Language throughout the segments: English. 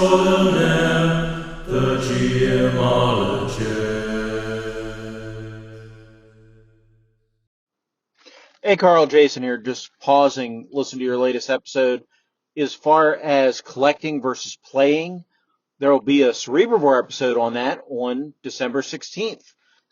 extraordinaire, the gemologist. Hey, Carl, Jason here, just pausing, listen to your latest episode. As far as collecting versus playing, there will be a Cerebrivore episode on that on December 16th,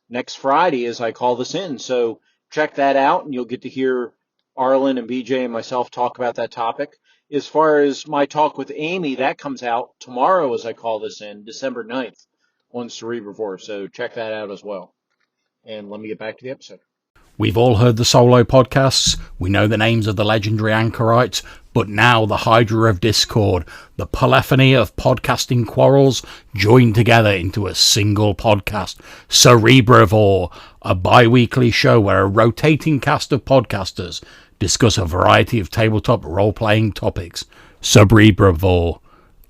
next Friday as I call this in. So check that out and you'll get to hear Arlen and BJ and myself talk about that topic. As far as my talk with Amy, that comes out tomorrow as I call this in, December 9th on Cerebrivore. So check that out as well. And let me get back to the episode. We've all heard the solo podcasts, we know the names of the legendary anchorites, but now the Hydra of Discord, the polyphony of podcasting quarrels, joined together into a single podcast, Cerebrivore, a bi-weekly show where a rotating cast of podcasters discuss a variety of tabletop role-playing topics. Cerebrivore,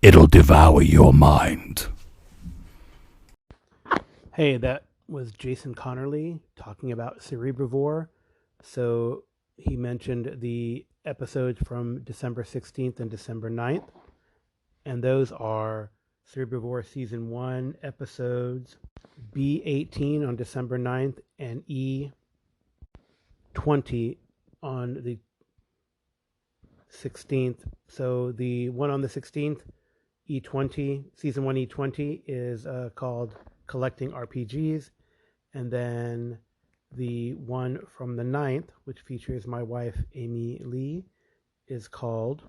it'll devour your mind. Hey, that was Jason Connerly talking about Cerebrivore. So he mentioned the episodes from December 16th and December 9th. And those are Cerebrivore Season 1 episodes B18 on December 9th and E20 on the 16th. So the one on the 16th, E20, Season 1 E20 is called Collecting RPGs, and then the one from the 9th, which features my wife Amy Lee, is called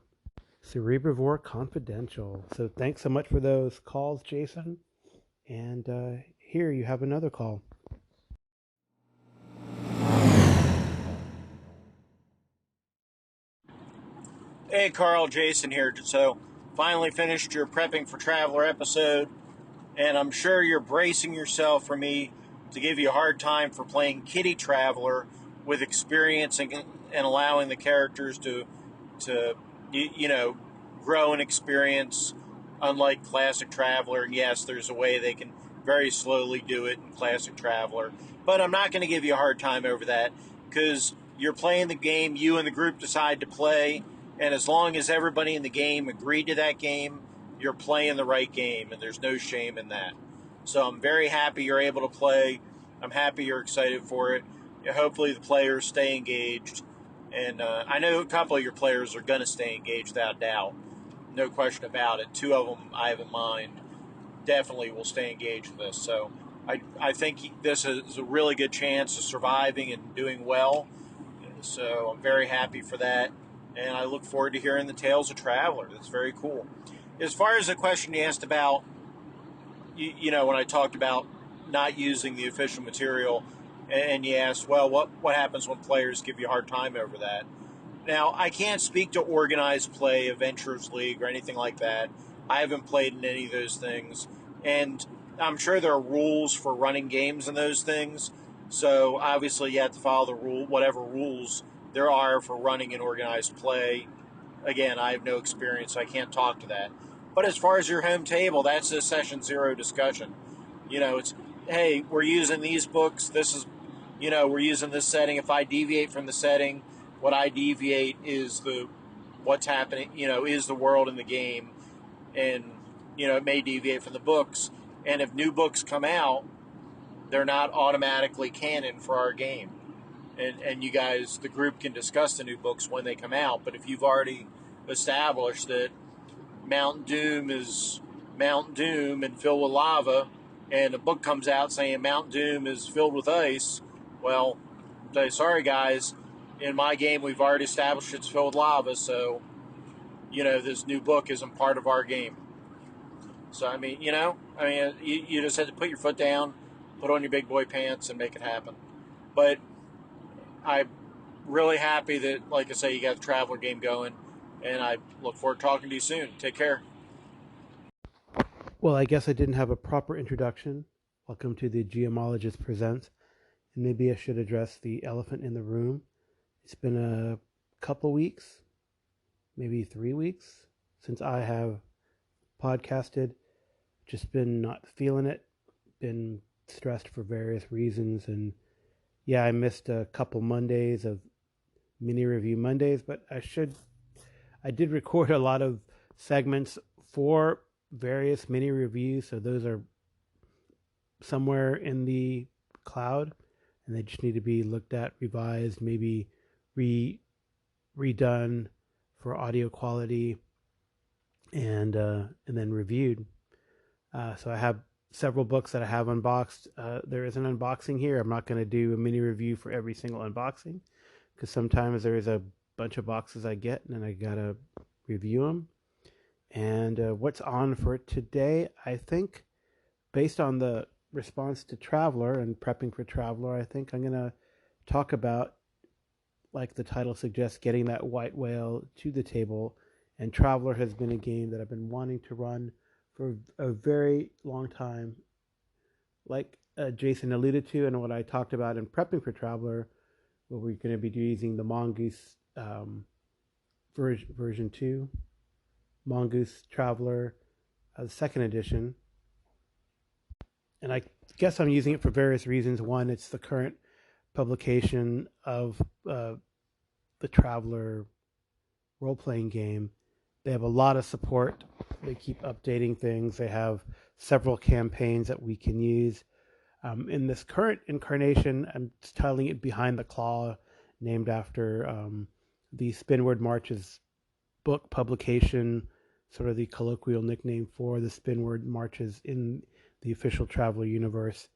Cerebrivore Confidential. So thanks so much for those calls, Jason, and here you have another call. Hey, Carl, Jason here. So finally finished your Prepping for Traveler episode, and I'm sure you're bracing yourself for me to give you a hard time for playing Kitty Traveler with experience and allowing the characters to grow in experience, unlike Classic Traveler. And yes, there's a way they can very slowly do it in Classic Traveler, but I'm not going to give you a hard time over that because you're playing the game you and the group decide to play, and as long as everybody in the game agreed to that game, you're playing the right game, and there's no shame in that. So I'm very happy you're able to play. I'm happy you're excited for it. Hopefully the players stay engaged. And I know a couple of your players are going to stay engaged without doubt. No question about it. Two of them I have in mind definitely will stay engaged with this. So I think this is a really good chance of surviving and doing well. So I'm very happy for that. And I look forward to hearing the Tales of Traveler. That's very cool. As far as the question you asked about, when I talked about not using the official material, and you asked, well, what happens when players give you a hard time over that? Now, I can't speak to organized play, Adventurers League, or anything like that. I haven't played in any of those things, and I'm sure there are rules for running games in those things. So obviously, you have to follow the whatever rules there are for running an organized play. Again, I have no experience, so I can't talk to that. But as far as your home table, that's a session zero discussion. It's, hey, we're using these books. This is, we're using this setting. If I deviate from the setting, what I deviate is what's happening, is the world in the game. And, it may deviate from the books. And if new books come out, they're not automatically canon for our game. And you guys, the group, can discuss the new books when they come out. But if you've already established that Mount Doom is Mount Doom and filled with lava, and a book comes out saying Mount Doom is filled with ice, well, say, sorry guys, in my game we've already established it's filled with lava, so, this new book isn't part of our game. So, you just had to put your foot down, put on your big boy pants, and make it happen. But I'm really happy that, like I say, you got the Traveler game going, and I look forward to talking to you soon. Take care. Well, I guess I didn't have a proper introduction. Welcome to the Geomologist Presents. And maybe I should address the elephant in the room. It's been a couple weeks, maybe 3 weeks, since I have podcasted. Just been not feeling it, been stressed for various reasons. And yeah, I missed a couple Mondays of mini review Mondays, but I did record a lot of segments for various mini reviews, so those are somewhere in the cloud, and they just need to be looked at, revised, maybe redone for audio quality, and then reviewed. So I have several books that I have unboxed. There is an unboxing here. I'm not going to do a mini review for every single unboxing because sometimes there is a bunch of boxes I get and then I gotta review them. And what's on for today, I think, based on the response to Traveler and prepping for Traveler, I think I'm going to talk about, like the title suggests, getting that white whale to the table. And Traveler has been a game that I've been wanting to run for a very long time. Like Jason alluded to, and what I talked about in prepping for Traveler, where we're going to be using the Mongoose version 2, Mongoose Traveler, the second edition. And I guess I'm using it for various reasons. One, it's the current publication of the Traveler role-playing game. They have a lot of support. They keep updating things. They have several campaigns that we can use. In this current incarnation, I'm titling it Behind the Claw, named after the Spinward Marches book publication, sort of the colloquial nickname for the Spinward Marches in the official Traveler universe.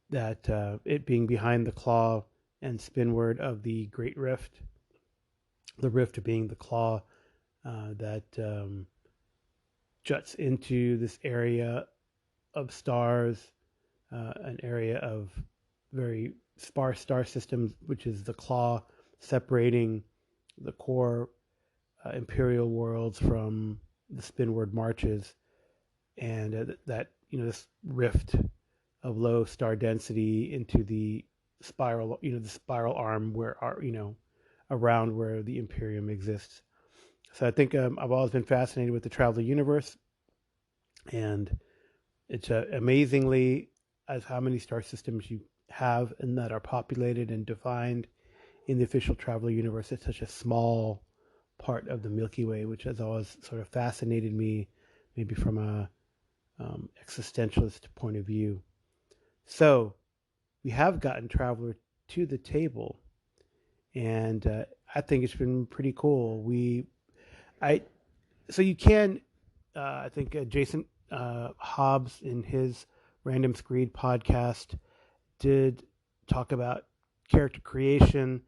That it being behind the claw and Spinward of the Great Rift, the rift being the claw that juts into this area of stars, an area of very sparse star systems, which is the claw, separating the core imperial worlds from the Spinward Marches, and that this rift of low star density into the spiral, the spiral arm where around where the Imperium exists. So I think I've always been fascinated with the Traveler universe, and it's amazingly as how many star systems you have and that are populated and defined in the official Traveler universe. It's such a small part of the Milky Way, which has always sort of fascinated me, maybe from a existentialist point of view. So we have gotten Traveler to the table, and I think it's been pretty cool. So you can, I think Jason Hobbs in his Random Screed podcast did talk about character creation,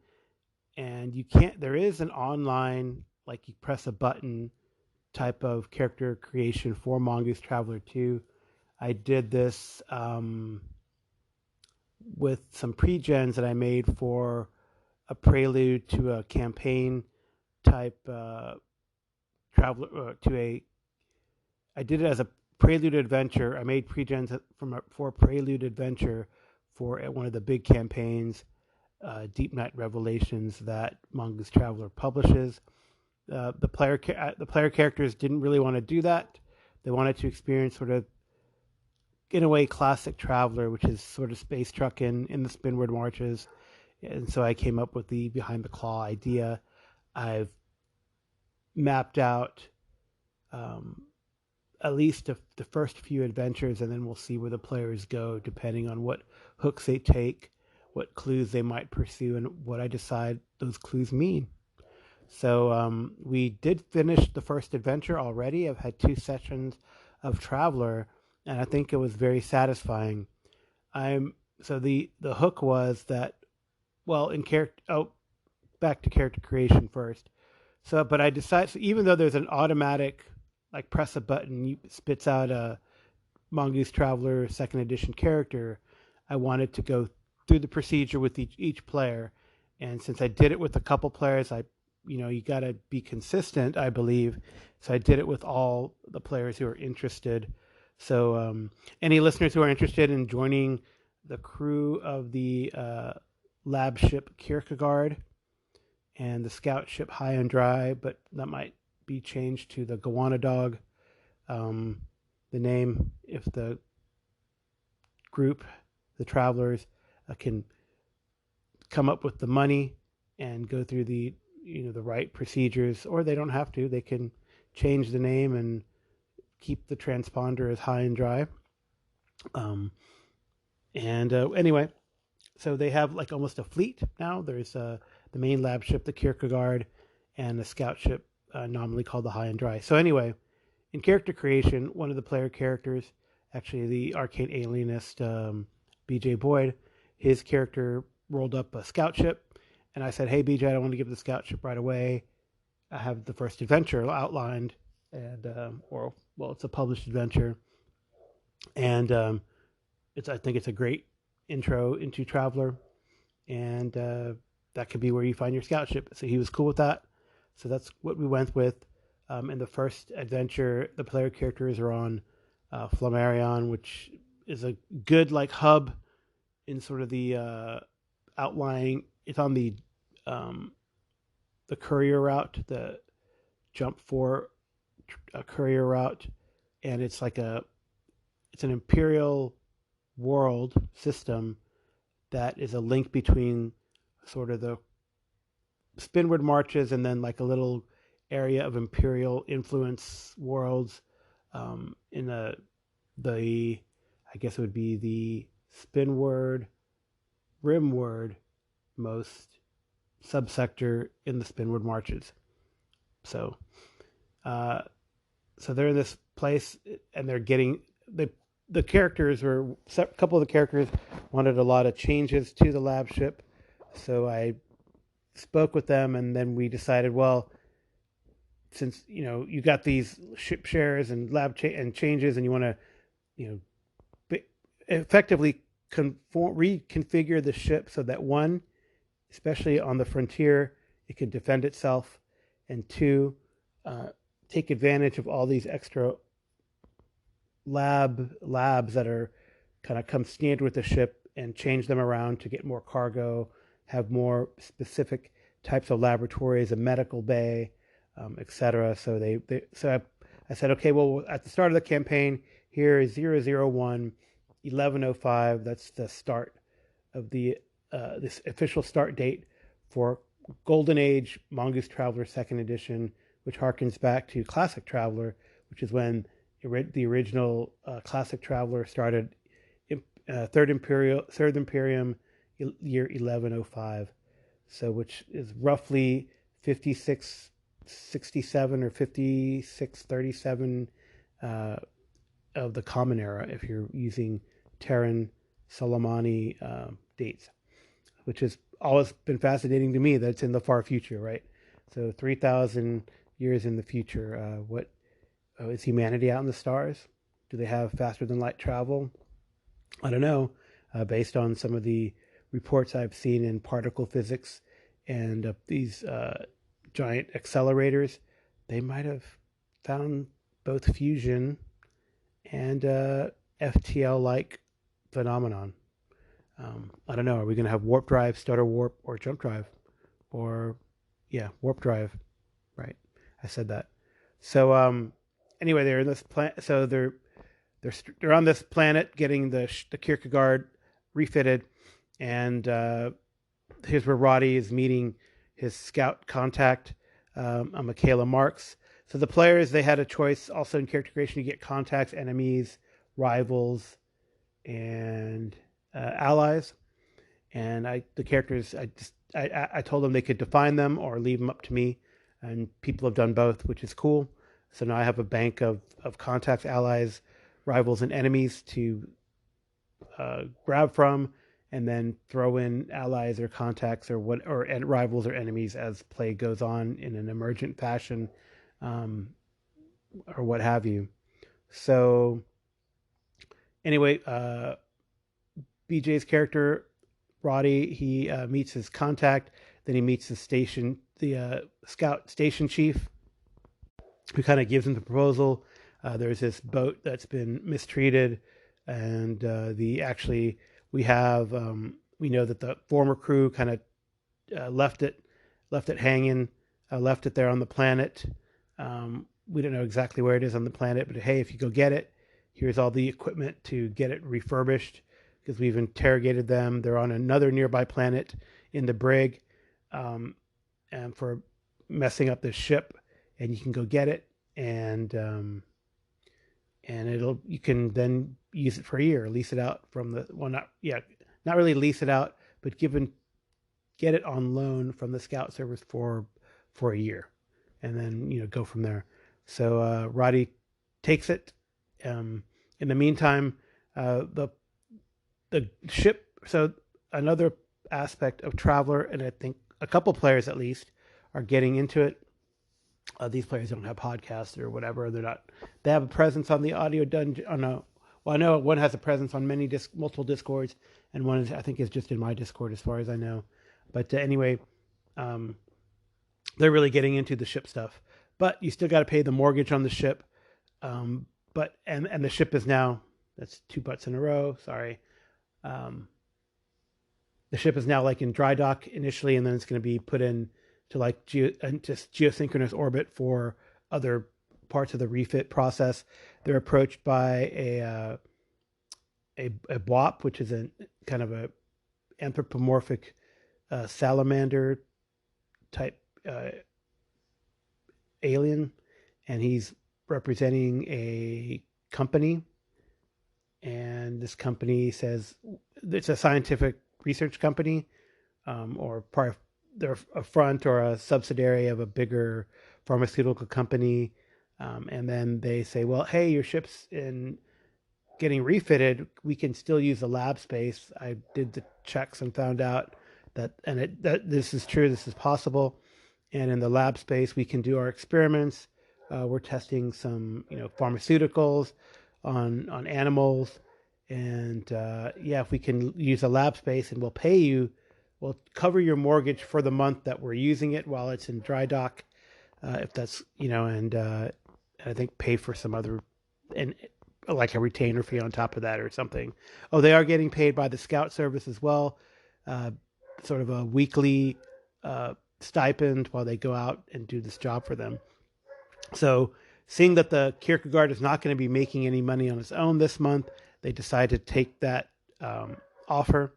and there is an online, like you press a button type of character creation for Mongoose Traveler 2. I did this with some pre-gens that I made for a prelude to a campaign type Traveler I did it as a prelude adventure. I made pre-gens for a prelude adventure for one of the big campaigns, Deep Night Revelations, that Mongoose Traveler publishes. The player characters didn't really want to do that. They wanted to experience sort of, in a way, classic Traveler, which is sort of space trucking in the Spinward Marches. And so I came up with the Behind the Claw idea. I've mapped out at least the first few adventures, and then we'll see where the players go depending on what hooks they take, what clues they might pursue, and what I decide those clues mean. So we did finish the first adventure already. I've had 2 sessions of Traveler, and I think it was very satisfying. So the hook was that, well, back to character creation first. So, but I decided, so even though there's an automatic, like press a button, spits out a Mongoose Traveler 2nd edition character, I wanted to go through the procedure with each player. And since I did it with a couple players, you got to be consistent, I believe. So I did it with all the players who are interested. So any listeners who are interested in joining the crew of the lab ship Kierkegaard and the scout ship High and Dry, but that might be changed to the Gowanna Dog, the name, if the group, the Travelers, can come up with the money and go through the right procedures, or they don't have to. They can change the name and keep the transponders high and dry. Anyway, so they have like almost a fleet now. There's the main lab ship, the Kierkegaard, and the scout ship, nominally called the High and Dry. So anyway, in character creation, one of the player characters, actually the arcane alienist BJ Boyd, his character rolled up a scout ship, and I said, "Hey BJ, I don't want to give the scout ship right away. I have the first adventure outlined, and it's a published adventure, and I think it's a great intro into Traveller, and that could be where you find your scout ship." So he was cool with that. So that's what we went with. In the first adventure, the player characters are on Flammarion, which is a good like hub in sort of the outlying. It's on the courier route, the Jump 4 courier route, and it's an Imperial world system that is a link between sort of the Spinward Marches and then like a little area of Imperial influence worlds in the I guess it would be the Spinward Rimward most subsector in the Spinward Marches. So they're in this place, and they're getting the characters were a couple of the characters wanted a lot of changes to the lab ship. So I spoke with them, and then we decided, well, since you got these ship shares and lab and changes, and you want to effectively reconfigure the ship so that one, especially on the frontier, it can defend itself, and two, take advantage of all these extra labs that are kind of come standard with the ship and change them around to get more cargo, have more specific types of laboratories, a medical bay, etc. So I said, okay, well, at the start of the campaign, here is 001 1105. That's the start of the this official start date for Golden Age Mongoose Traveler 2nd Edition, which harkens back to Classic Traveler, which is when the original Classic Traveler started. Third Imperium, year 1105. So which is roughly 5667 or 5637 of the Common Era, if you're using Terran Soleimani dates, which has always been fascinating to me that it's in the far future, right? So 3,000 years in the future. Is humanity out in the stars? Do they have faster than light travel? I don't know. Based on some of the reports I've seen in particle physics and these giant accelerators, they might have found both fusion and FTL-like phenomenon. I don't know. Are we going to have warp drive, stutter warp, or jump drive? Or, warp drive. Right. I said that. So, anyway, they're in this planet. So they're on this planet getting the Kierkegaard refitted, and here's where Roddy is meeting his scout contact, Michaela Marks. So the players, they had a choice also in character creation to get contacts, enemies, rivals, and allies. And the characters, I told them they could define them or leave them up to me, and people have done both, which is cool. So now I have a bank of contacts, allies, rivals, and enemies to grab from, and then throw in allies or contacts or rivals or enemies as play goes on in an emergent fashion, or what have you. So anyway, BJ's character Roddy, he meets his contact, then he meets the scout station chief, who kind of gives him the proposal. There's this boat that's been mistreated, and we know that the former crew kind of left it hanging, left it there on the planet. We don't know exactly where it is on the planet, but hey, if you go get it, here's all the equipment to get it refurbished, because we've interrogated them. They're on another nearby planet in the brig, and for messing up this ship, and you can go get it. And and you can then use it for a year, lease it out from not really lease it out, but get it on loan from the Scout Service for a year, and then go from there. So Roddy takes it. In the meantime, the ship. So another aspect of Traveler, and I think a couple players at least are getting into it. These players don't have podcasts or whatever. They have a presence on the audio dungeon. I know one has a presence on multiple Discords, and one I think is just in my Discord as far as I know. But anyway, they're really getting into the ship stuff. But you still got to pay the mortgage on the ship. But the ship is now, that's two butts in a row. Sorry. The ship is now like in dry dock initially, and then it's going to be put in to like just geosynchronous orbit for other parts of the refit process. They're approached by a BWOP, which is a kind of a anthropomorphic salamander type alien, and he's representing a company, and this company says it's a scientific research company, or part of, they're a front or a subsidiary of a bigger pharmaceutical company, and then they say, well, hey, your ship's in getting refitted, we can still use the lab space. I did the checks and found out that this is true, this is possible, and in the lab space we can do our experiments. We're testing some pharmaceuticals on animals, and if we can use a lab space, and we'll cover your mortgage for the month that we're using it while it's in dry dock, if that's and I think pay for some other, and like a retainer fee on top of that or something. Oh, they are getting paid by the Scout Service as well, sort of a weekly stipend while they go out and do this job for them. So seeing that the Kierkegaard is not going to be making any money on its own this month, they decide to take that offer,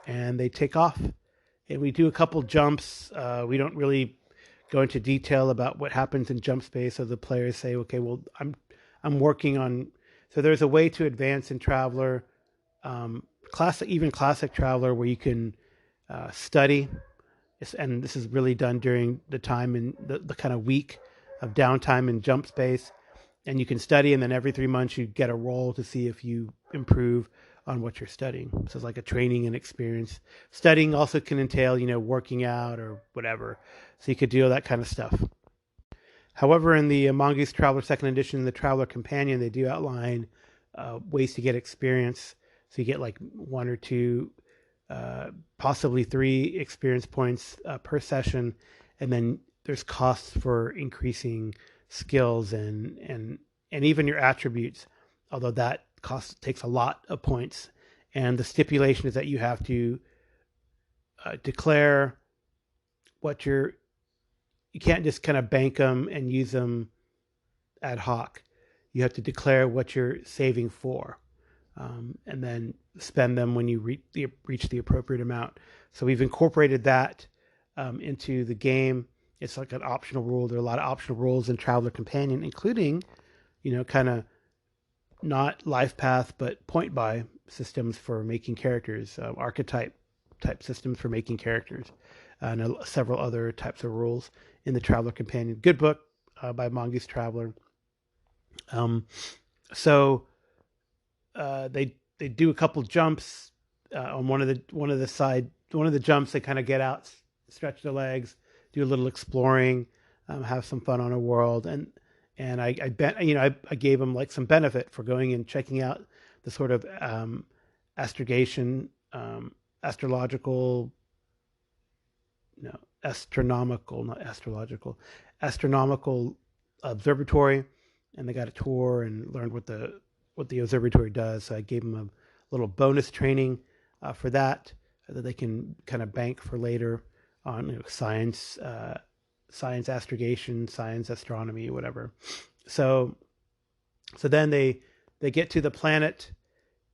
and they take off. And we do a couple jumps. We don't really go into detail about what happens in jump space. So the players say, okay, well, I'm working on. So there's a way to advance in Traveler, classic Traveler, where you can study, and this is really done during the time in the kind of week of downtime in jump space, and you can study, and then every 3 months you get a roll to see if you improve on what you're studying. So it's like a training and experience. Studying also can entail, working out or whatever. So you could do all that kind of stuff. However, in the Mongoose Traveler 2nd Edition, the Traveler Companion, they do outline ways to get experience. So you get like 1 or 2, possibly 3 experience points per session, and then there's costs for increasing skills and even your attributes, although that cost takes a lot of points. And the stipulation is that you have to declare what you can't just kind of bank them and use them ad hoc. You have to declare what you're saving for, and then spend them when you reach the appropriate amount. So we've incorporated that into the game. It's like an optional rule. There are a lot of optional rules in Traveler Companion, including, kind of not life path, but point buy systems for making characters, archetype type systems for making characters, and several other types of rules in the Traveler Companion. Good book by Mongoose Traveler. So they do a couple jumps on one of the jumps. They kind of get out, stretch their legs, do a little exploring, have some fun on a world, and I gave them like some benefit for going and checking out the sort of astronomical observatory, and they got a tour and learned what the observatory does. So I gave them a little bonus training for that they can kind of bank for later on science astrogation, science astronomy, whatever. So then they get to the planet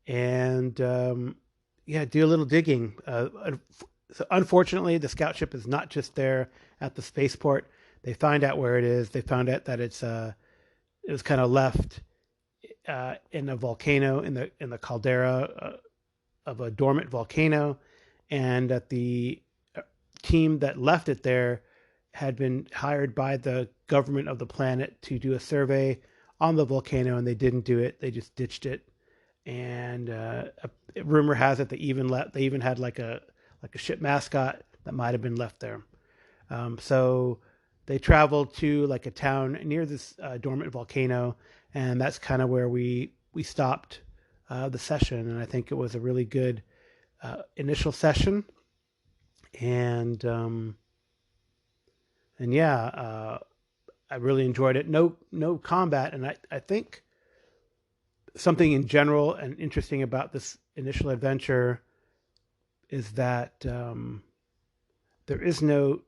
and do a little digging. So unfortunately, the scout ship is not just there at the spaceport. They find out where it is. They found out that it was kind of left in a volcano, in the caldera of a dormant volcano, and that the team that left it there had been hired by the government of the planet to do a survey on the volcano, and they didn't do it. They just ditched it. And rumor has it they even had like a ship mascot that might have been left there. So they traveled to like a town near this dormant volcano, and that's kind of where we stopped the session. And I think it was a really good initial session. And yeah, I really enjoyed it. No combat, and I think something in general and interesting about this initial adventure is that there is no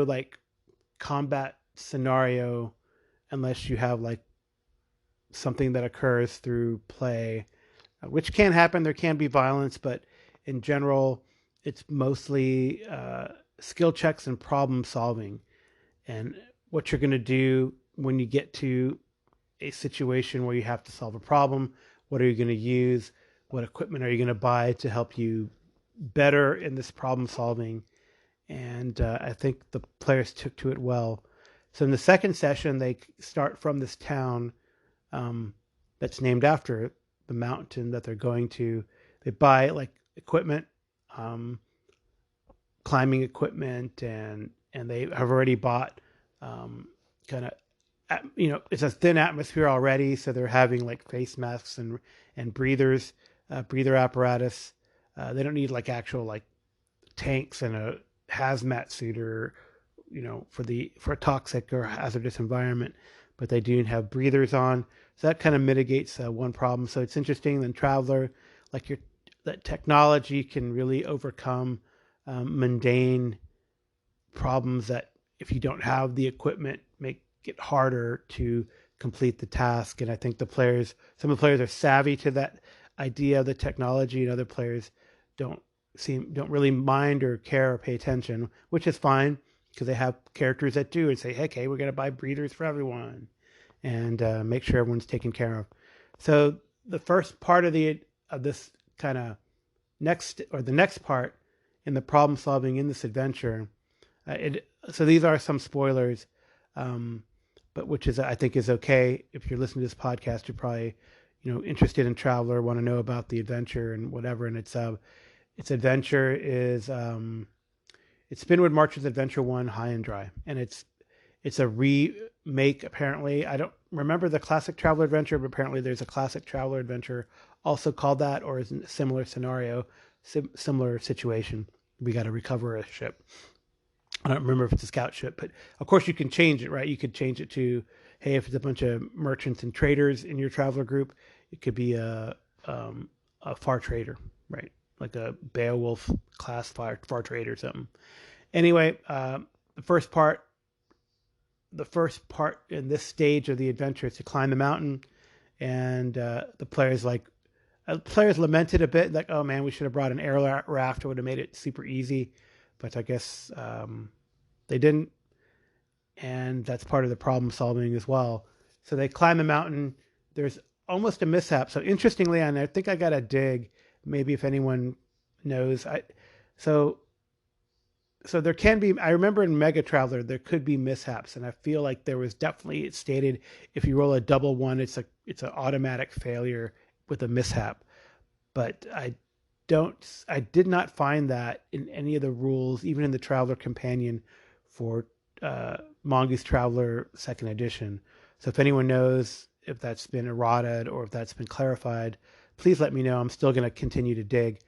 like combat scenario unless you have like something that occurs through play, which can happen. There can be violence, but in general, it's mostly skill checks and problem solving, and what you're going to do when you get to a situation where you have to solve a problem. What are you going to use? What equipment are you going to buy to help you better in this problem solving? And I think the players took to it well. So in the second session, they start from this town that's named after the mountain that they're going to. They buy like equipment, climbing equipment, and they have already bought kind of, it's a thin atmosphere already, so they're having like face masks and breathers, breather apparatus. They don't need like actual like tanks and a hazmat suit or for a toxic or hazardous environment, but they do have breathers on, so that kind of mitigates one problem. So it's interesting. Then Traveler, like that technology can really overcome mundane problems that if you don't have the equipment make it harder to complete the task. And I think some of the players are savvy to that idea of the technology, and other players don't really mind or care or pay attention, which is fine because they have characters that do and say, hey, okay, we're going to buy breathers for everyone and make sure everyone's taken care of. So the first part of this kind of the next part in the problem solving in this adventure, so these are some spoilers, but which is, I think, is okay. If you're listening to this podcast, you're probably, interested in Traveler, want to know about the adventure and whatever. And its adventure is it's Spinwood Marches Adventure 1 High and Dry, and it's a remake. Apparently, I don't remember the classic Traveler Adventure, but apparently there's a classic Traveler Adventure also called that, or is a similar scenario, similar situation. We got to recover a ship. I don't remember if it's a scout ship, but of course you can change it, right? You could change it to, hey, if it's a bunch of merchants and traders in your Traveler group, it could be a far trader, right? Like a Beowulf class far trader or something. Anyway, the first part in this stage of the adventure is to climb the mountain, and the players lamented a bit, like, oh man, we should have brought an air raft. It would have made it super easy, but I guess they didn't, and that's part of the problem solving as well. So they climb the mountain. There's almost a mishap. So interestingly, and I think I got a dig, maybe if anyone knows, so there can be, I remember in Mega Traveler there could be mishaps, and I feel like there was definitely, it stated if you roll a double one, it's an automatic failure with a mishap. But I did not find that in any of the rules, even in the Traveler Companion for Mongoose Traveler 2nd edition. So if anyone knows if that's been errated or if that's been clarified, please let me know. I'm still going to continue to dig.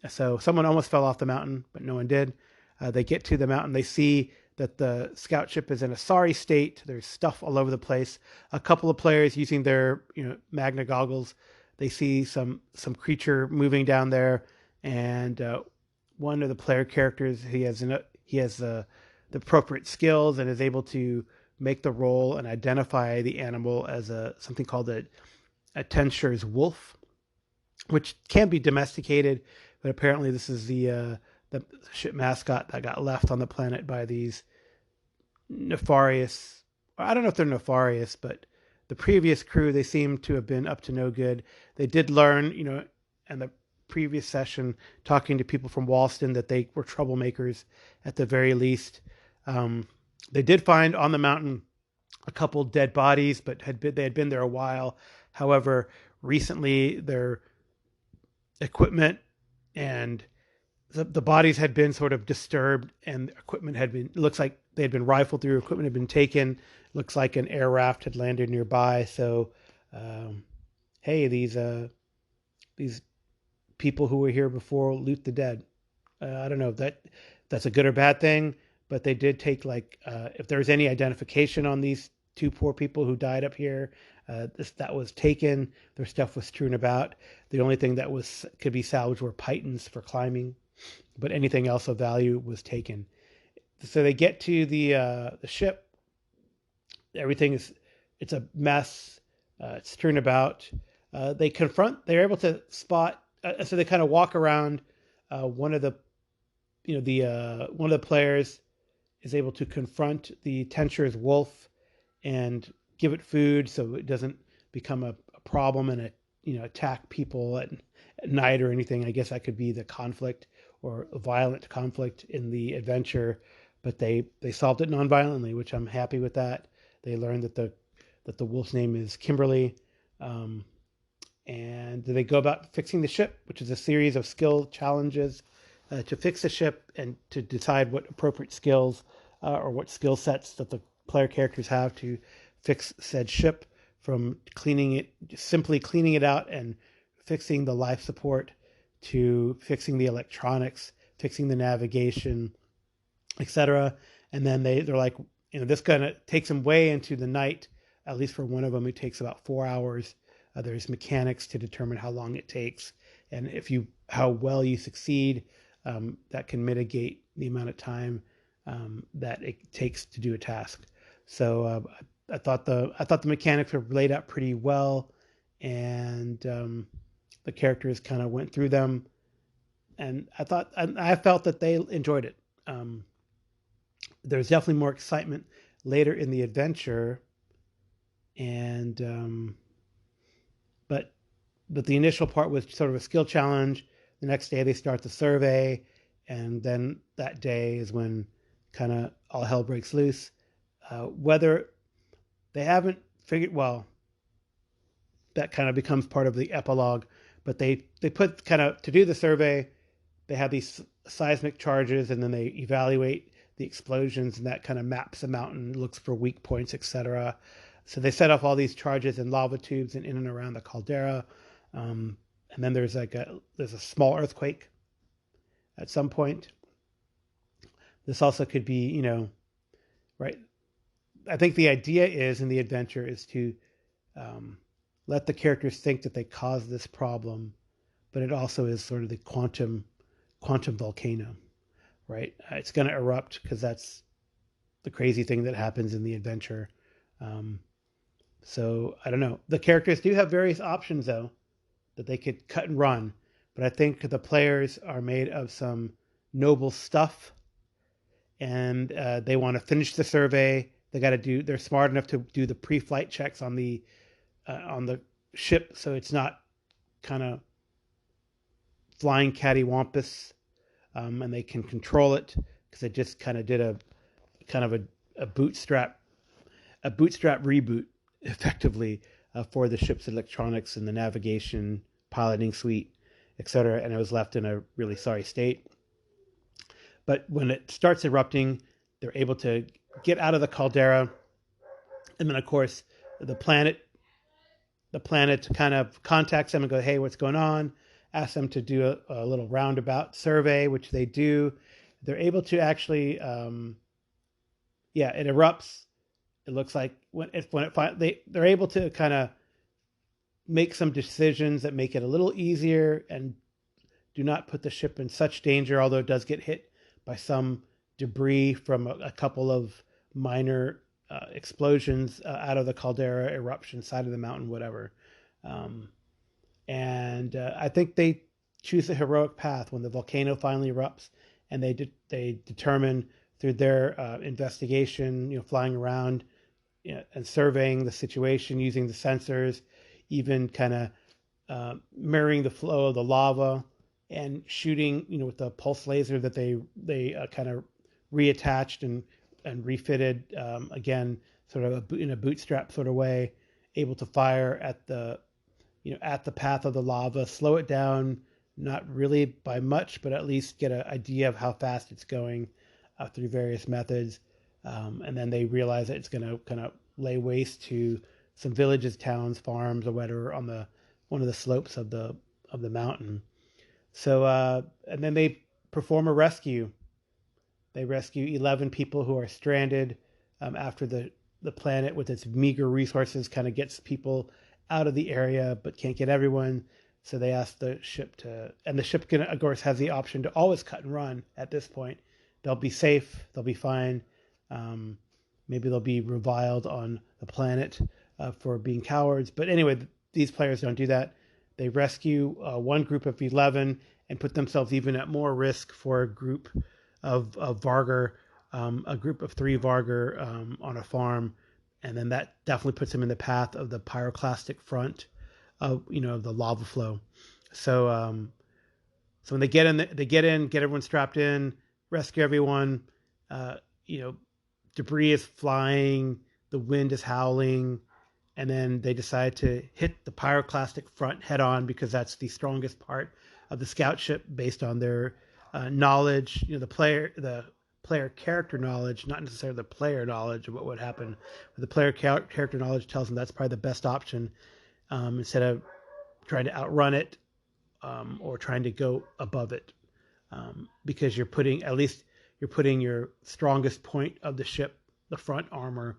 So someone almost fell off the mountain, but no one did. They get to the mountain. They see that the scout ship is in a sorry state. There's stuff all over the place. A couple of players using their Magna goggles, they see some creature moving down there, and one of the player characters, he has the appropriate skills and is able to make the roll and identify the animal as something called a Tensher's wolf, which can be domesticated, but apparently this is the ship mascot that got left on the planet by these nefarious. I don't know if they're nefarious, but the previous crew, they seem to have been up to no good. They did learn, in the previous session, talking to people from Walston, that they were troublemakers at the very least. They did find on the mountain a couple dead bodies, but they had been there a while. However, recently their equipment and the bodies had been sort of disturbed, and equipment had been, looks like they had been rifled through, equipment had been taken, looks like an air raft had landed nearby. So, hey, these people who were here before loot the dead. I don't know if that's a good or bad thing, but they did take, like, if there's any identification on these two poor people who died up here, that was taken. Their stuff was strewn about. The only thing that could be salvaged were pythons for climbing, but anything else of value was taken. So they get to the ship. Everything it's a mess. It's strewn about. They're able to spot. So they kind of walk around. One of the players is able to confront the Tensur's wolf and give it food so it doesn't become a problem and attack people at night or anything. I guess that could be the conflict or a violent conflict in the adventure, but they solved it non-violently, which I'm happy with that. They learned that the wolf's name is Kimberly, and they go about fixing the ship, which is a series of skill challenges to fix the ship and to decide what appropriate skills or what skill sets that the player characters have to fix said ship, from simply cleaning it out and fixing the life support, to fixing the electronics, fixing the navigation, etc. And then they're like, this kind of takes them way into the night. At least for one of them, it takes about 4 hours. There's mechanics to determine how long it takes, and how well you succeed, that can mitigate the amount of time that it takes to do a task. So I thought the mechanics were laid out pretty well, and the characters kind of went through them, and I felt that they enjoyed it. There's definitely more excitement later in the adventure, and but the initial part was sort of a skill challenge. The next day they start the survey, and then that day is when kind of all hell breaks loose. Whether they haven't figured, well, that kind of becomes part of the epilogue, but they put kind of, to do the survey, they have these seismic charges, and then they evaluate the explosions, and that kind of maps the mountain, looks for weak points, etc. So they set off all these charges in lava tubes and in and around the caldera. And then there's a small earthquake at some point. This also could be, right. I think the idea is in the adventure is to let the characters think that they caused this problem, but it also is sort of the quantum volcano, right? It's going to erupt because that's the crazy thing that happens in the adventure. So I don't know. The characters do have various options though, that they could cut and run, but I think the players are made of some noble stuff, and they want to finish the survey. They're smart enough to do the pre-flight checks on the ship, so it's not kind of flying cattywampus, and they can control it because they just kind of did a bootstrap reboot effectively for the ship's electronics and the navigation, piloting suite, etc. And it was left in a really sorry state. But when it starts erupting, they're able to get out of the caldera, and then of course the planet kind of contacts them and go, hey, what's going on? Ask them to do a little roundabout survey, which they do. They're able to actually, it erupts. It looks like they're able to kind of make some decisions that make it a little easier and do not put the ship in such danger, although it does get hit by some debris from a couple of minor explosions out of the caldera, eruption, side of the mountain, whatever. And I think they choose a heroic path when the volcano finally erupts, and they determine through their investigation, flying around and surveying the situation using the sensors, even kind of mirroring the flow of the lava and shooting, with the pulse laser that they kind of reattached and refitted, again, sort of in a bootstrap sort of way, able to fire at the path of the lava, slow it down, not really by much, but at least get an idea of how fast it's going through various methods. And then they realize that it's going to kind of lay waste to some villages, towns, farms, or whatever on one of the slopes of the mountain. So and then they perform a rescue. They rescue 11 people who are stranded after the planet with its meager resources kind of gets people out of the area, but can't get everyone. So they ask the ship and the ship can, of course, has the option to always cut and run at this point. They'll be safe. They'll be fine. Maybe they'll be reviled on the planet for being cowards. But anyway, these players don't do that. They rescue one group of 11 and put themselves even at more risk for a group of Vargr, a group of 3 Vargr on a farm. And then that definitely puts them in the path of the pyroclastic front of, the lava flow. So, so when they get in, get everyone strapped in, rescue everyone, debris is flying, the wind is howling, and then they decide to hit the pyroclastic front head on because that's the strongest part of the scout ship based on their knowledge, the player character knowledge, not necessarily the player knowledge of what would happen. But the player character knowledge tells them that's probably the best option instead of trying to outrun it or trying to go above it, because you're putting your strongest point of the ship, the front armor,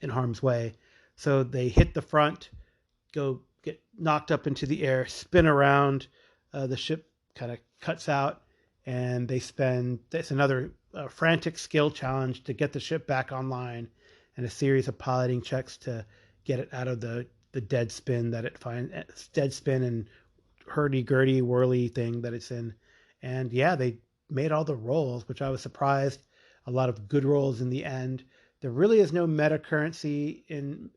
in harm's way. So they hit the front, get knocked up into the air, spin around. The ship kind of cuts out, and that's another frantic skill challenge to get the ship back online, and a series of piloting checks to get it out of the dead spin that it finds, dead spin and hurdy-gurdy whirly thing that it's in. And yeah, they made all the rolls, which I was surprised. A lot of good rolls in the end. There really is no meta currency in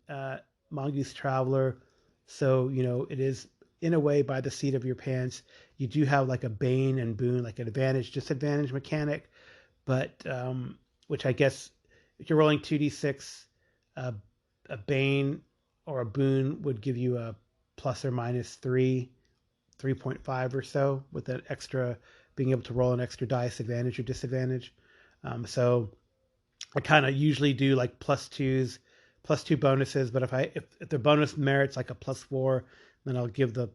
Mongoose Traveler, so it is in a way by the seat of your pants. You do have like a Bane and Boon, like an advantage disadvantage mechanic, but which I guess if you're rolling 2d6, a Bane or a Boon would give you a plus or minus 3.5 or so, with that extra being able to roll an extra dice advantage or disadvantage. So I kind of usually do like plus 2 bonuses, but if the bonus merits like a +4, then I'll give the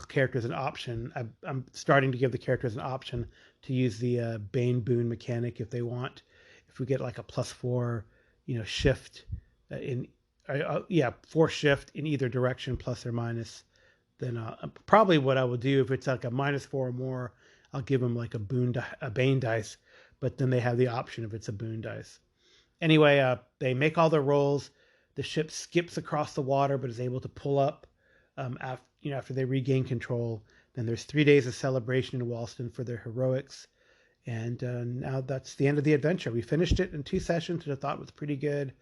characters an option. I'm starting to give the characters an option to use the Bane Boon mechanic if they want. If we get like a +4, shift force shift in either direction, plus or minus, then probably what I will do, if it's like a -4 or more, I'll give them like a Bane dice, but then they have the option if it's a Boon dice. Anyway, they make all their rolls. The ship skips across the water, but is able to pull up after they regain control. Then there's 3 days of celebration in Walston for their heroics. And now that's the end of the adventure. We finished it in 2 sessions, which I thought was pretty good.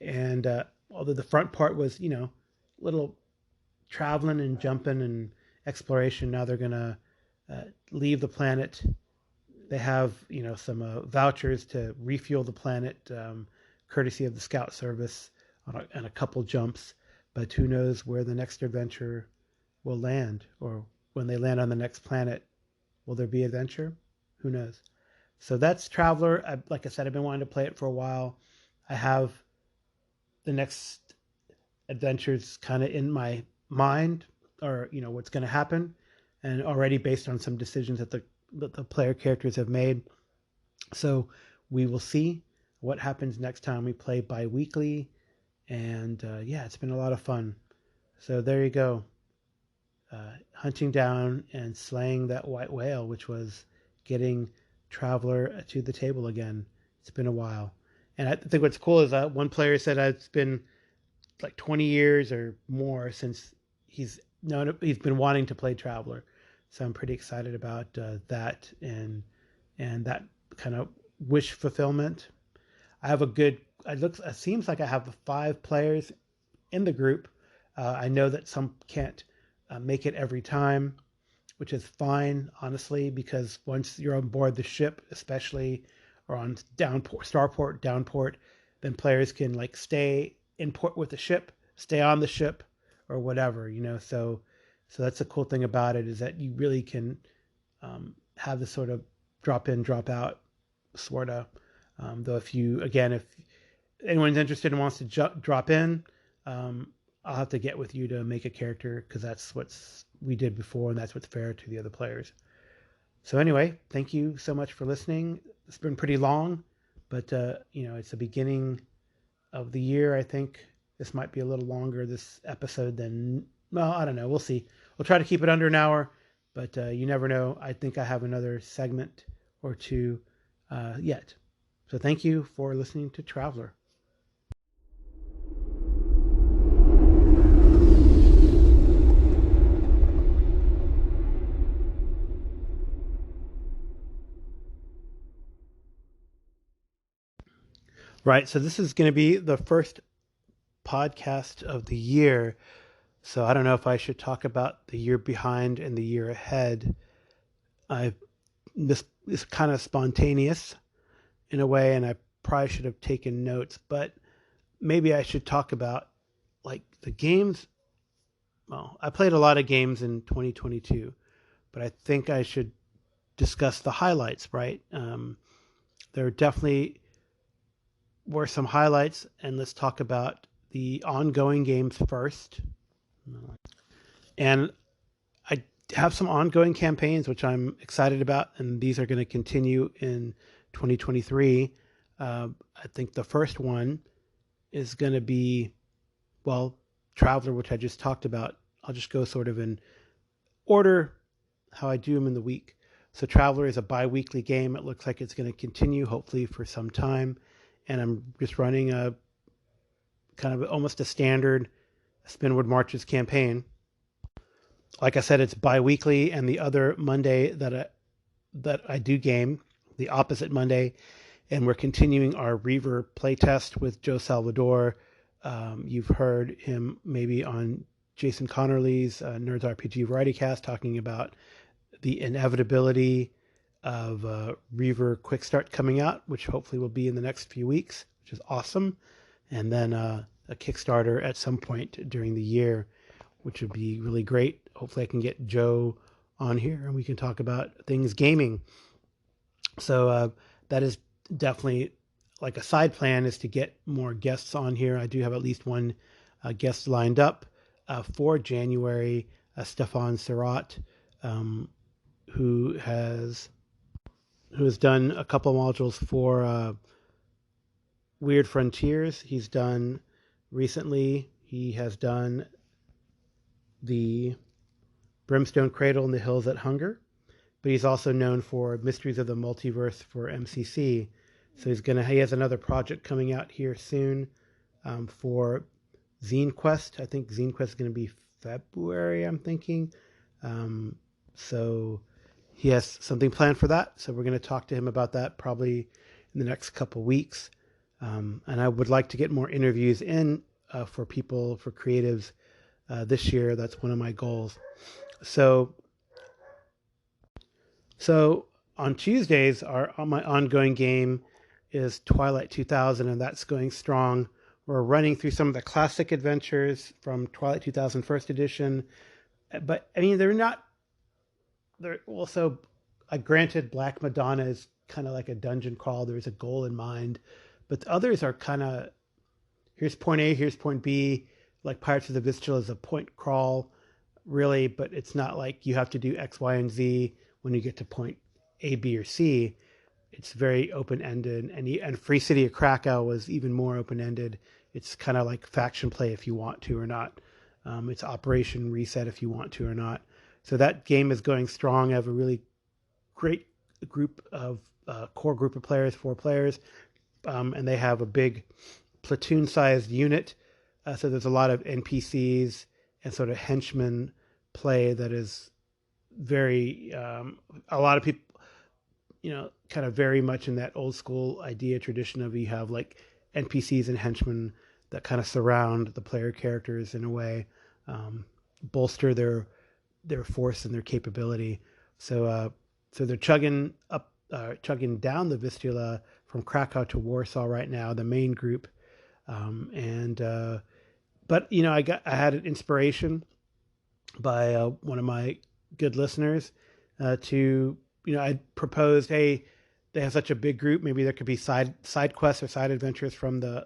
And although the front part was, little traveling and jumping and exploration, now they're going to leave the planet. They have, some vouchers to refuel the planet, courtesy of the Scout Service, on a couple jumps. But who knows where the next adventure will land, or when they land on the next planet, will there be adventure? Who knows? So that's Traveler. Like I said, I've been wanting to play it for a while. I have the next adventures kind of in my mind, or what's going to happen, and already based on some decisions that the player characters have made. So we will see what happens next time we play bi-weekly. And it's been a lot of fun. So there you go. Hunting down and slaying that white whale, which was getting Traveler to the table again. It's been a while. And I think what's cool is that one player said it's been like 20 years or more since he's been wanting to play Traveler. So I'm pretty excited about that and that kind of wish fulfillment. I have a good it seems like I have 5 players in the group. I know that some can't make it every time, which is fine, honestly, because once you're on board the ship, especially or on starport, downport, then players can like stay in port with the ship, stay on the ship, or whatever, So that's the cool thing about it, is that you really can have this sort of drop in, drop out sort of. Though if anyone's interested and wants to drop in, I'll have to get with you to make a character, because that's we did before, and that's what's fair to the other players. So anyway, thank you so much for listening. It's been pretty long, but it's the beginning of the year. I think this might be a little longer, this episode, than, well, I don't know. We'll see. We'll try to keep it under an hour, but you never know. I think I have another segment or two yet. So thank you for listening to Traveler. Right. So this is going to be the first podcast of the year. So I don't know if I should talk about the year behind and the year ahead. This is kind of spontaneous in a way, and I probably should have taken notes, but maybe I should talk about like the games. Well, I played a lot of games in 2022, but I think I should discuss the highlights, right? There definitely were some highlights, and let's talk about the ongoing games first. And I have some ongoing campaigns, which I'm excited about, and these are going to continue in 2023. I think the first one is going to be, well, Traveler, which I just talked about. I'll just go sort of in order how I do them in the week. So Traveler is a bi-weekly game. It looks like it's going to continue, hopefully, for some time. And I'm just running a kind of almost a standard Spinward Marches campaign. Like I said, it's bi-weekly, and the other Monday that I do game, the opposite Monday, and we're continuing our Reaver playtest with Joe Salvador. You've heard him maybe on Jason Connerly's Nerds RPG Variety Cast talking about the inevitability of Reaver Quick Start coming out, which hopefully will be in the next few weeks, which is awesome. And then a Kickstarter at some point during the year, which would be really great. Hopefully I can get Joe on here and we can talk about things gaming. So that is definitely like a side plan, is to get more guests on here. I do have at least one guest lined up for January, Stefan Surratt, who has done a couple modules for Weird Frontiers. He has done the Brimstone Cradle and the Hills That Hunger, but he's also known for Mysteries of the Multiverse for MCC. So he has another project coming out here soon for Zine Quest. I think Zine Quest is going to be February, I'm thinking. So he has something planned for that. So we're going to talk to him about that probably in the next couple weeks. And I would like to get more interviews in for creatives this year. That's one of my goals. So on Tuesdays, my ongoing game is Twilight 2000, and that's going strong. We're running through some of the classic adventures from Twilight 2000 First Edition, but I mean, they're also, granted, Black Madonna is kind of like a dungeon crawl. There's a goal in mind, but the others are kind of, here's point A, here's point B. Like Pirates of the Vistula is a point crawl, really, but it's not like you have to do X, Y, and Z when you get to point A, B, or C. It's very open-ended, and Free City of Krakow was even more open-ended. It's kind of like faction play if you want to or not. It's Operation Reset if you want to or not. So that game is going strong. I have a really great core group of players, 4 players, and they have a big platoon-sized unit. So there's a lot of NPCs and sort of henchman play that is very, a lot of people, kind of very much in that old school idea tradition of you have like NPCs and henchmen that kind of surround the player characters in a way, bolster their force and their capability. So they're chugging down the Vistula from Krakow to Warsaw right now, the main group. But I had an inspiration by one of my good listeners I proposed, hey, they have such a big group, maybe there could be side quests or side adventures from the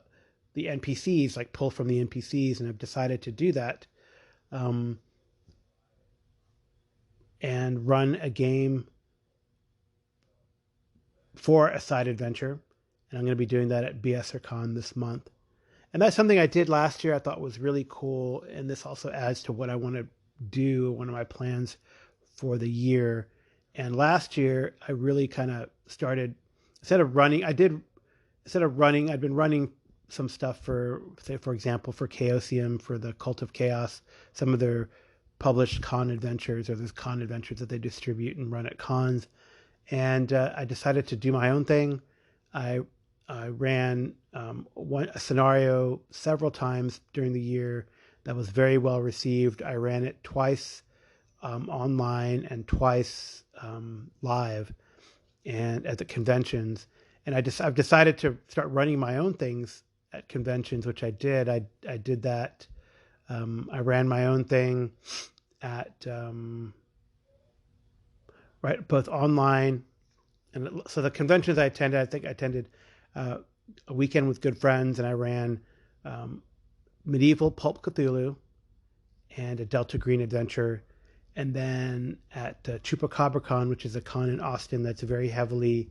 NPCs, like pull from the NPCs, and I've decided to do that, and run a game for a side adventure, and I'm going to be doing that at BSRCon this month. And that's something I did last year I thought was really cool, and this also adds to what I want to do, one of my plans for the year. And last year I really kind of started, I'd been running some stuff for, say, for example, for Chaosium, for the Cult of Chaos, some of their published con adventures, or there's con adventures that they distribute and run at cons. And I decided to do my own thing. I ran a scenario several times during the year that was very well received. I ran it twice online and twice live, and at the conventions. And I've decided to start running my own things at conventions, which I did. I did that. I ran my own thing at both online, and so the conventions I attended, I think I attended a Weekend with Good Friends, and I ran Medieval Pulp Cthulhu and a Delta Green adventure. And then at ChupacabraCon, which is a con in Austin that's very heavily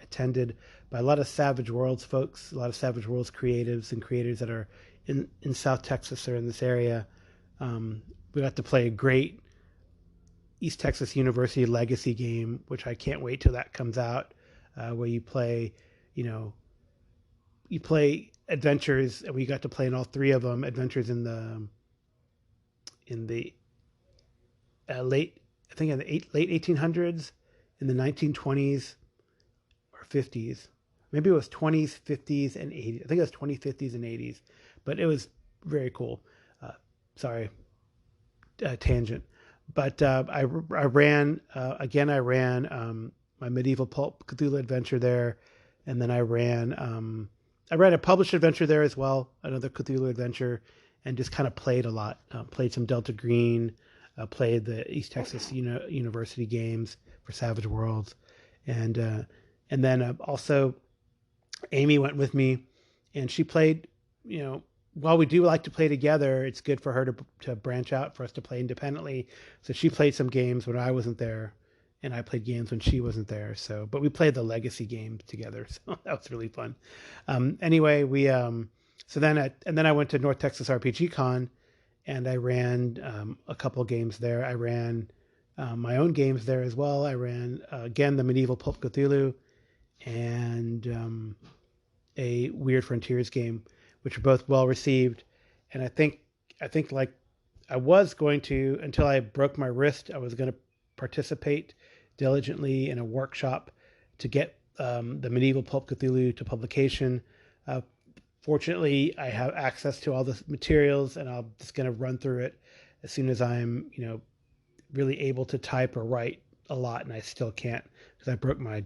attended by a lot of Savage Worlds folks, a lot of Savage Worlds creatives and creators that are in South Texas or in this area. We got to play a great East Texas University Legacy game, which I can't wait till that comes out, where you play adventures, and we got to play in all three of them, adventures in the late 1800s, in the 1920s or 50s. Maybe it was 20s, 50s, and 80s. I think it was 20s, 50s, and 80s. But it was very cool. Tangent. But I ran my Medieval Pulp Cthulhu adventure there, and then I ran a published adventure there as well, another Cthulhu adventure, and just kind of played a lot. Played some Delta Green, played the East Texas University games for Savage Worlds, and then also Amy went with me, and she played. While we do like to play together, it's good for her to branch out, for us to play independently. So she played some games when I wasn't there, and I played games when she wasn't there. But we played the Legacy games together, so that was really fun. Anyway, then I went to North Texas RPG Con, and I ran a couple of games there. I ran my own games there as well. I ran again the Medieval Pulp Cthulhu and a Weird Frontiers game, which were both well received. And I think like I was going to, until I broke my wrist, I was going to participate diligently in a workshop to get the Medieval Pulp Cthulhu to publication. Fortunately, I have access to all the materials, and I'm just going to run through it as soon as I'm, really able to type or write a lot, and I still can't because I broke my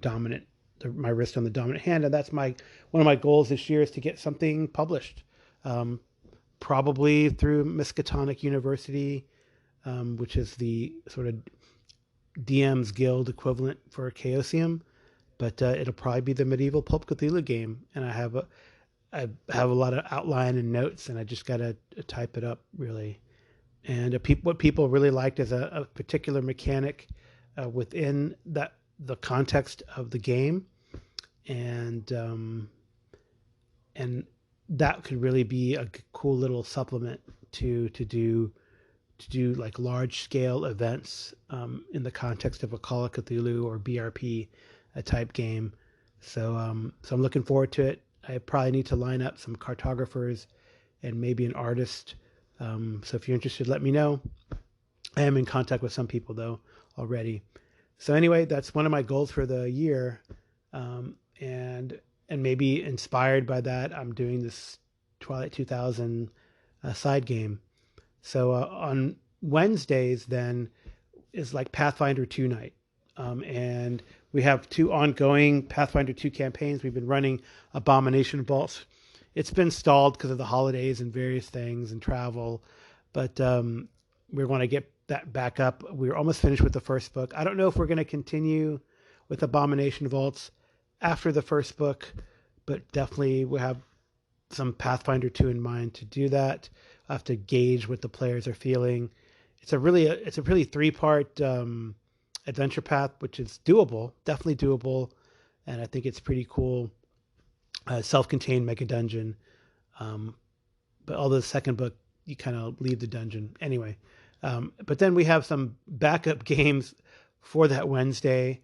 wrist on the dominant hand, and that's one of my goals this year is to get something published, probably through Miskatonic University, which is the sort of DM's Guild equivalent for Chaosium, but it'll probably be the Medieval Pulp Cthulhu game, and I have a lot of outline and notes, and I just got to type it up really. And what people really liked is a particular mechanic within the context of the game, and that could really be a cool little supplement to do like large scale events in the context of a Call of Cthulhu or BRP type game. So I'm looking forward to it. I probably need to line up some cartographers and maybe an artist. So if you're interested, let me know. I am in contact with some people though already. So anyway, that's one of my goals for the year. and maybe inspired by that, I'm doing this Twilight 2000 side game. So on Wednesdays then is like Pathfinder 2 night. And we have 2 ongoing Pathfinder 2 campaigns. We've been running Abomination Vaults. It's been stalled because of the holidays and various things and travel, but we want to get that back up. We're almost finished with the first book. I don't know if we're going to continue with Abomination Vaults after the first book, but definitely we have some Pathfinder 2 in mind to do that. I have to gauge what the players are feeling. It's a really 3-part adventure path, which is doable, definitely doable, and I think it's pretty cool. Self-contained mega dungeon, but although the second book you kind of leave the dungeon anyway. But then we have some backup games for that Wednesday,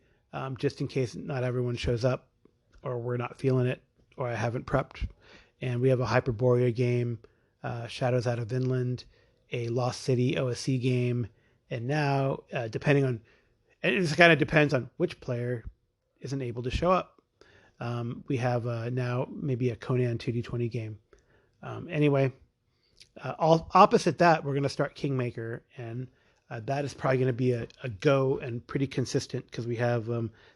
just in case not everyone shows up, or we're not feeling it, or I haven't prepped. And we have a Hyperborea game, Shadows Out of Vinland, a Lost City OSC game, and now it kind of depends on which player isn't able to show up. We have now maybe a Conan 2D20 game. Anyway, all opposite that, we're going to start Kingmaker, and that is probably going to be a go and pretty consistent because we have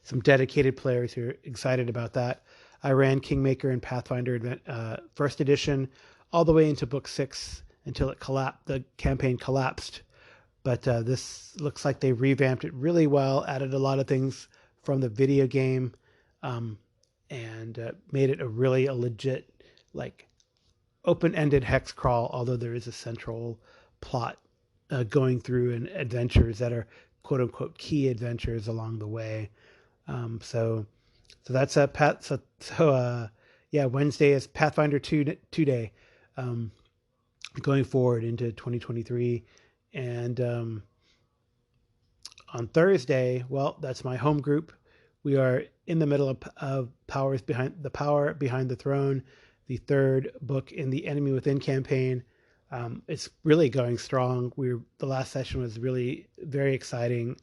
some dedicated players who are excited about that. I ran Kingmaker and Pathfinder first edition all the way into book 6 until it collapsed. The campaign collapsed, but this looks like they revamped it really well, added a lot of things from the video game, and made it a legit, like, open-ended hex crawl, although there is a central plot going through and adventures that are quote-unquote key adventures along the way. So that's a Wednesday is Pathfinder 2 day, going forward into 2023. And on Thursday, well, that's my home group. We are in the middle of Power Behind the Throne, the third book in the Enemy Within campaign. It's really going strong. The last session was really very exciting.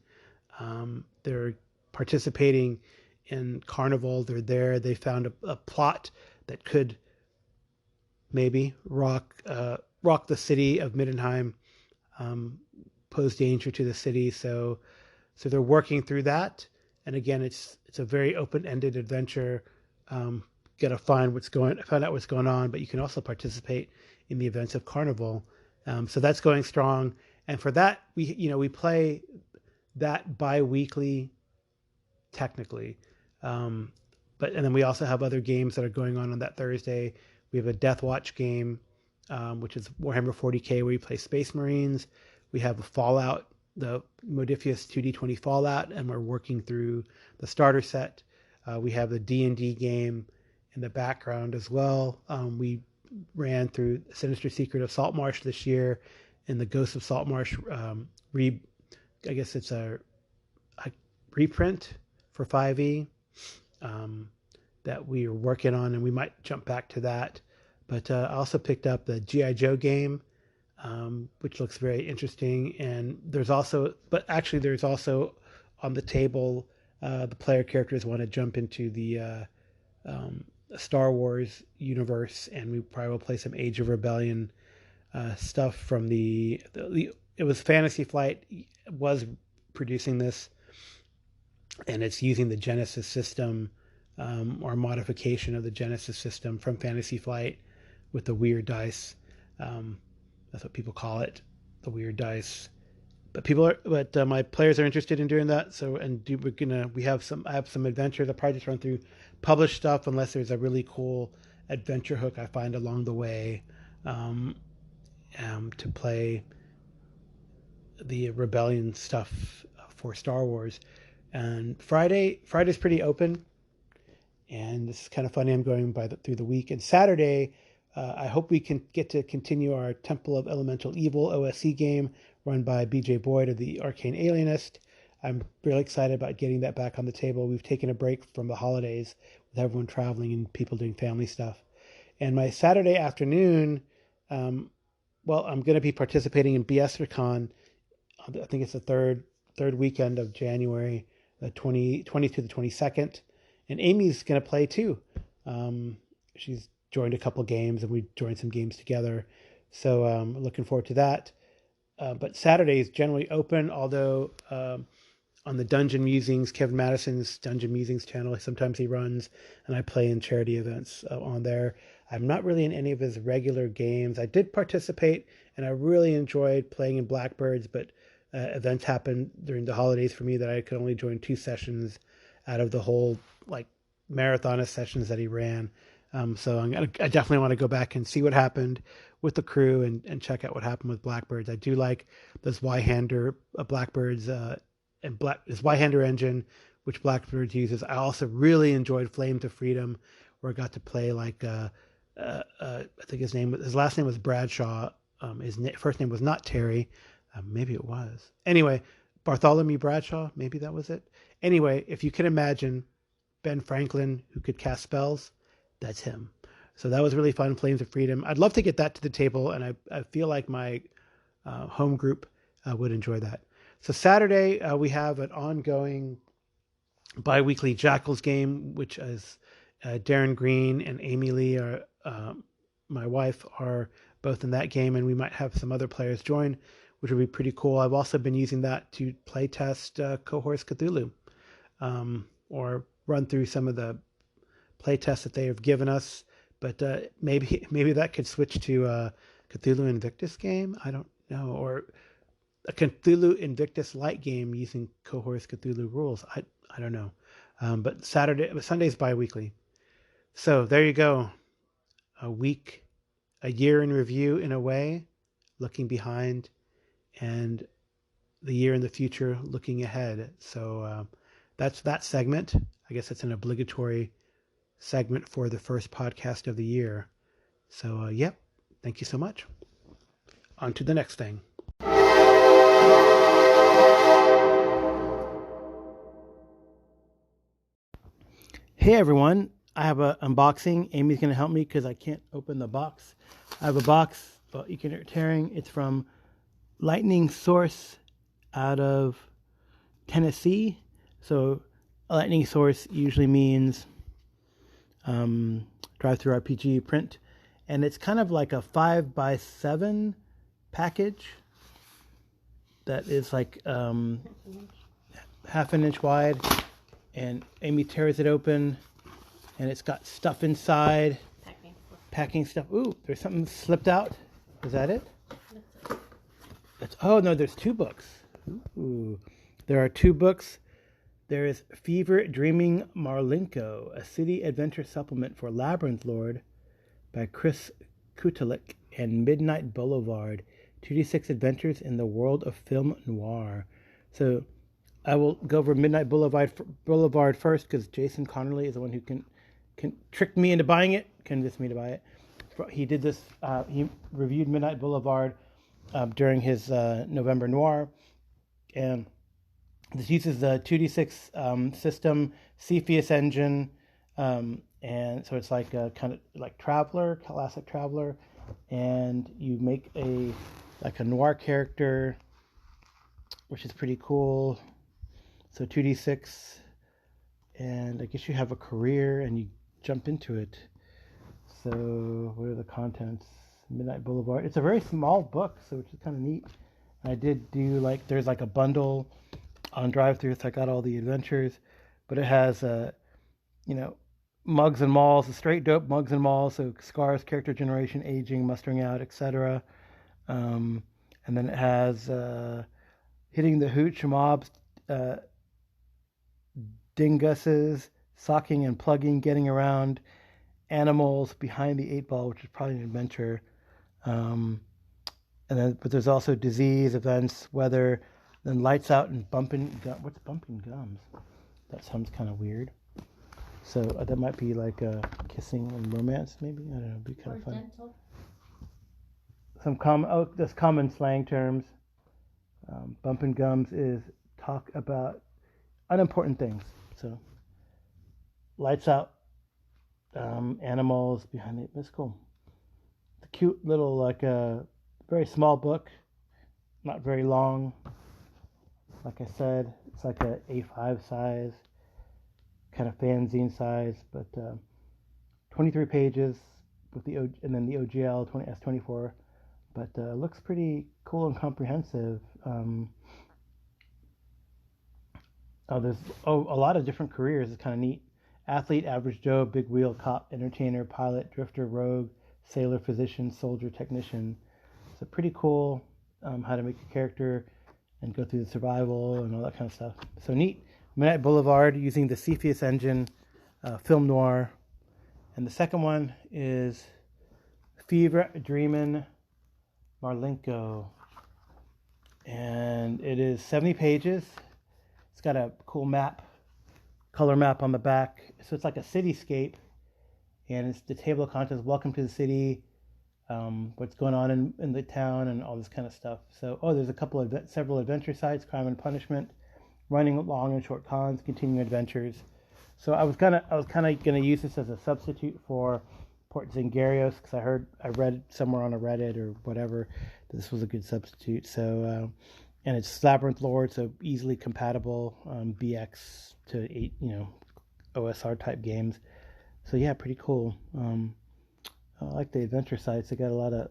They're participating in Carnival. They're there. They found a plot that could maybe rock the city of Middenheim, pose danger to the city. So they're working through that. And again, it's a very open-ended adventure. Got to find out what's going on, but you can also participate in the events of Carnival. So that's going strong. And for that, we play that bi-weekly, technically. And then we also have other games that are going on that Thursday. We have a Death Watch game, which is Warhammer 40K, where you play Space Marines. We have a Fallout, the Modiphius 2D20 Fallout, and we're working through the starter set. We have the D&D game in the background as well. We ran through Sinister Secret of Saltmarsh this year, and the Ghost of Saltmarsh I guess it's a reprint for 5e that we are working on, and we might jump back to that. But I also picked up the G.I. Joe game, which looks very interesting. And there's also on the table, the player characters want to jump into the Star Wars universe, and we probably will play some Age of Rebellion stuff from it was Fantasy Flight was producing this, and it's using the Genesis system, or modification of the Genesis system from Fantasy Flight with the weird dice. That's what people call it, the weird dice. But my players are interested in doing that. So, I have some adventures. I'll probably just run through published stuff unless there's a really cool adventure hook I find along the way, to play the Rebellion stuff for Star Wars. And Friday's pretty open, and this is kind of funny. I'm going through the week. And Saturday, I hope we can get to continue our Temple of Elemental Evil OSC game run by BJ Boyd of the Arcane Alienist. I'm really excited about getting that back on the table. We've taken a break from the holidays with everyone traveling and people doing family stuff. And my Saturday afternoon, I'm going to be participating in BSRCon. I think it's the third weekend of January, the 20th to the 22nd. And Amy's going to play too. She's joined a couple games, and we joined some games together. So looking forward to that. But Saturday is generally open, although on the Dungeon Musings, Kevin Madison's Dungeon Musings channel, sometimes he runs, and I play in charity events on there. I'm not really in any of his regular games. I did participate, and I really enjoyed playing in Blackbirds, but events happened during the holidays for me that I could only join 2 sessions out of the whole like marathon of sessions that he ran. So I definitely want to go back and see what happened with the crew and check out what happened with Blackbirds. I do like those Y-hander Blackbirds and this Y-hander engine, which Blackbirds uses. I also really enjoyed Flames of Freedom, where I got to play like I think his last name was Bradshaw. His first name was not Terry. Maybe it was. Anyway, Bartholomew Bradshaw. Maybe that was it. Anyway, if you can imagine Ben Franklin who could cast spells, that's him. So that was really fun. Flames of Freedom. I'd love to get that to the table, and I feel like my home group would enjoy that. So Saturday we have an ongoing bi-weekly Jackals game, which is Darren Green and Amy Lee are my wife are both in that game, and we might have some other players join, which would be pretty cool. I've also been using that to play test Cohorts Cthulhu, or run through some of the play tests that they have given us. But maybe that could switch to a Cthulhu Invictus game. I don't know, or a Cthulhu Invictus light game using Cohorts Cthulhu rules. I don't know. But Sunday's bi-weekly. So there you go. A year in review in a way, looking behind, and the year in the future looking ahead. So that's that segment. I guess it's an obligatory segment for the first podcast of the year. So yep, thank you so much. On to the next thing. Hey everyone, I have an unboxing. Amy's going to help me because I can't open the box. I have a box, but you can hear it tearing. It's from Lightning Source out of Tennessee. So a Lightning Source usually means drive-through RPG print, and it's kind of like a 5x7 package that is like half an inch wide, and Amy tears it open, and it's got stuff inside. Packing stuff. Ooh, there's something slipped out. Is that it? Oh no, there's 2 books. Ooh, there are 2 books. There is Fever Dreaming Marlinko, a city adventure supplement for Labyrinth Lord by Chris Kutelik, and Midnight Boulevard, 2d6 adventures in the world of film noir. So I will go over Midnight Boulevard first, because Jason Connerly is the one who can trick me into buying it, convince me to buy it. He did this. He reviewed Midnight Boulevard during his November Noir, and this uses the 2d6 system, Cepheus engine, and so it's like a kind of like Traveler, classic Traveler, and you make a noir character, which is pretty cool. So 2d6, and I guess you have a career and you jump into it. So what are the contents? Midnight Boulevard. It's a very small book, so which is kind of neat. And I did do there's a bundle on drive-thru, so I got all the adventures, but it has mugs and malls, the straight dope mugs and malls, so scars, character generation, aging, mustering out, etc. And then it has hitting the hooch mobs, dinguses, socking and plugging, getting around, animals, behind the 8 ball, which is probably an adventure. But there's also disease, events, weather, then lights out and bumping. What's bumping gums? That sounds kind of weird. So that might be like a kissing and romance, maybe. I don't know. It'd be kind of fun. Dental. There's common slang terms. Bumping gums is talk about unimportant things. So lights out, animals behind it. That's cool. It's a cute little very small book, not very long. Like I said, it's like a A5 size. kind of fanzine size, but 23 pages with and then the OGL S24, but looks pretty cool and comprehensive. There's a lot of different careers. It's kind of neat. Athlete, average Joe, big wheel, cop, entertainer, pilot, drifter, rogue, sailor, physician, soldier, technician. So pretty cool how to make a character and go through the survival and all that kind of stuff. So neat. Midnight Boulevard using the Cepheus engine, film noir. And the second one is Fever Dreamin' Marlenko. And it is 70 pages. It's got a cool map, color map on the back. So it's like a cityscape. And it's the table of contents, welcome to the city, what's going on in the town and all this kind of stuff. So, there's several adventure sites, crime and punishment, running long and short cons, continuing adventures. So I was kind of gonna use this as a substitute for Port Zingarios because I read somewhere on a Reddit or whatever that this was a good substitute. So and it's Labyrinth Lord, so easily compatible BX to 8, OSR type games. So yeah, pretty cool. I like the adventure sites. They got a lot of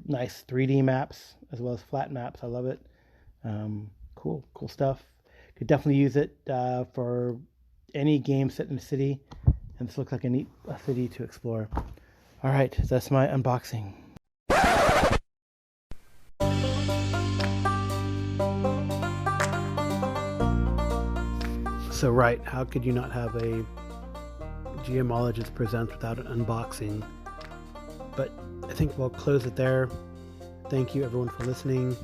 nice 3D maps as well as flat maps. I love it. Cool stuff. Could definitely use it for any game set in a city, and this looks like a neat city to explore. All right, that's my unboxing. So right, how could you not have a GMologist Presents without an unboxing? But I think we'll close it there. Thank you everyone for listening.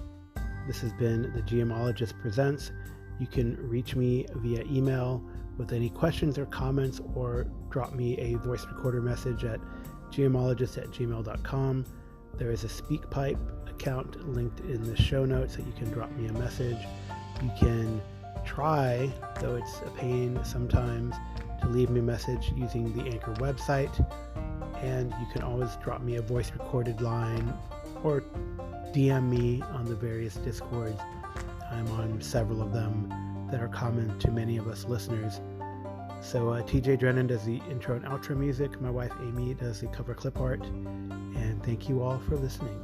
This has been the GMologist Presents. You can reach me via email with any questions or comments, or drop me a voice recorder message at gmologist@gmail.com. There is a SpeakPipe account linked in the show notes that you can drop me a message. You can try, though it's a pain sometimes, to leave me a message using the Anchor website, and you can always drop me a voice recorded line or DM me on the various Discords. I'm on several of them that are common to many of us listeners. So TJ Drennan does the intro and outro music. My wife Amy does the cover clip art. And thank you all for listening.